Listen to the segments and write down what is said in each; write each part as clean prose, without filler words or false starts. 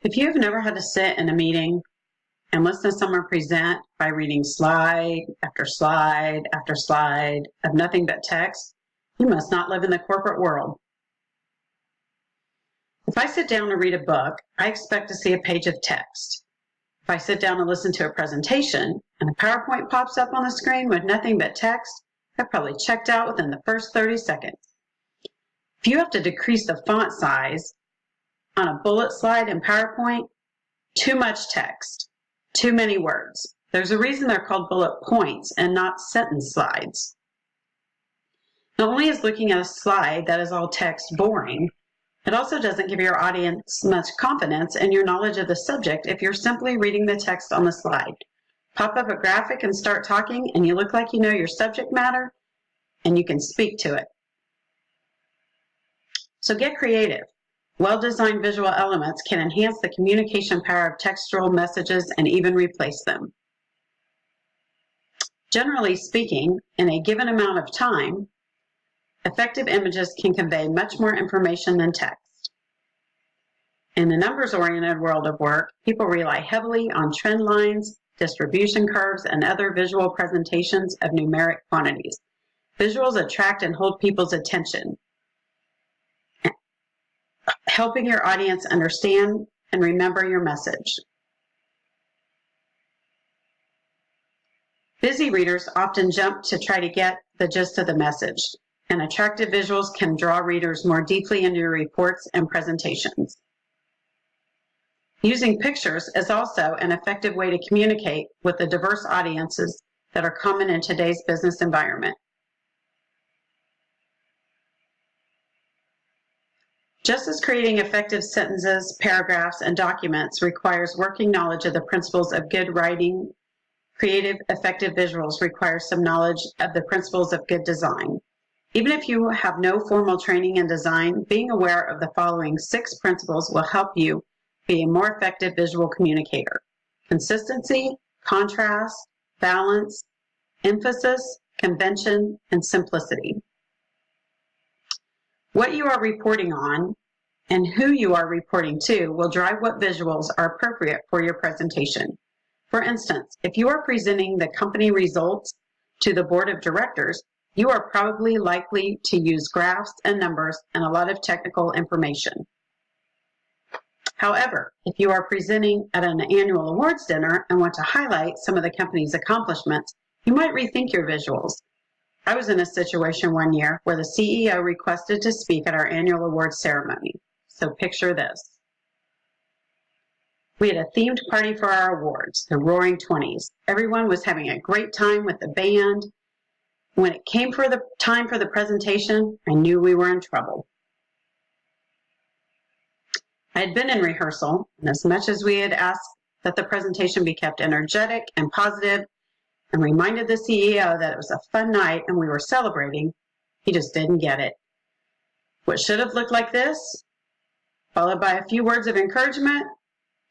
If you have never had to sit in a meeting and listen to someone present by reading slide after slide after slide of nothing but text, you must not live in the corporate world. If I sit down to read a book, I expect to see a page of text. If I sit down and listen to a presentation and a PowerPoint pops up on the screen with nothing but text, I've probably checked out within the first 30 seconds. If you have to decrease the font size on a bullet slide in PowerPoint, too much text, too many words. There's a reason they're called bullet points and not sentence slides. Not only is looking at a slide that is all text boring, it also doesn't give your audience much confidence in your knowledge of the subject if you're simply reading the text on the slide. Pop up a graphic and start talking, and you look like you know your subject matter, and you can speak to it. So get creative. Well-designed visual elements can enhance the communication power of textual messages and even replace them. Generally speaking, in a given amount of time, effective images can convey much more information than text. In the numbers-oriented world of work, people rely heavily on trend lines, distribution curves, and other visual presentations of numeric quantities. Visuals attract and hold people's attention, helping your audience understand and remember your message. Busy readers often jump to try to get the gist of the message, and attractive visuals can draw readers more deeply into your reports and presentations. Using pictures is also an effective way to communicate with the diverse audiences that are common in today's business environment. Just as creating effective sentences, paragraphs, and documents requires working knowledge of the principles of good writing, creative, effective visuals require some knowledge of the principles of good design. Even if you have no formal training in design, being aware of the following 6 principles will help you be a more effective visual communicator: consistency, contrast, balance, emphasis, convention, and simplicity. What you are reporting on and who you are reporting to will drive what visuals are appropriate for your presentation. For instance, if you are presenting the company results to the board of directors, you are probably likely to use graphs and numbers and a lot of technical information. However, if you are presenting at an annual awards dinner and want to highlight some of the company's accomplishments, you might rethink your visuals. I was in a situation one year where the CEO requested to speak at our annual awards ceremony. So picture this. We had a themed party for our awards, the Roaring 20s. Everyone was having a great time with the band. When it came for the time for the presentation, I knew we were in trouble. I had been in rehearsal, and as much as we had asked that the presentation be kept energetic and positive and reminded the CEO that it was a fun night and we were celebrating, he just didn't get it. What should have looked like this, followed by a few words of encouragement,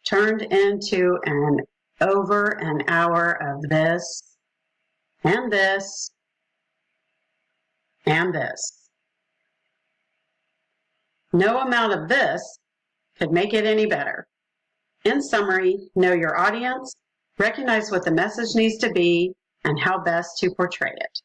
turned into over an hour of this and this and this. No amount of this could make it any better. In summary, know your audience, recognize what the message needs to be, and how best to portray it.